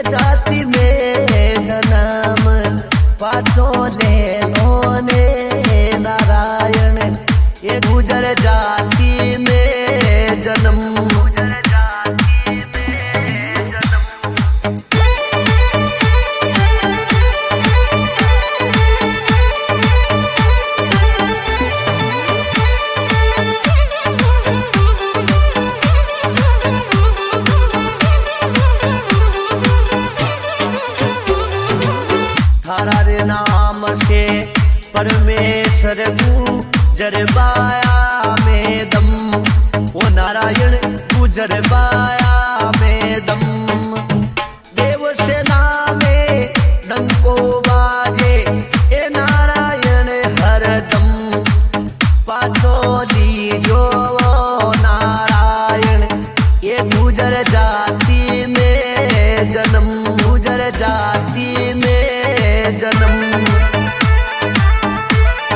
जाति में जन्म पाछो ले लो ने नारायण ये गुजर जाति में जन्म थारा रे नाम से परमेश्वर गुजरबाया में दम वो नारायण गुजरबाया में दम देव से नामे डंको बाजे ए नारायण हर दम पाछो लीजो नारायण ये गुजर जाति में जन्म गुजर जाति में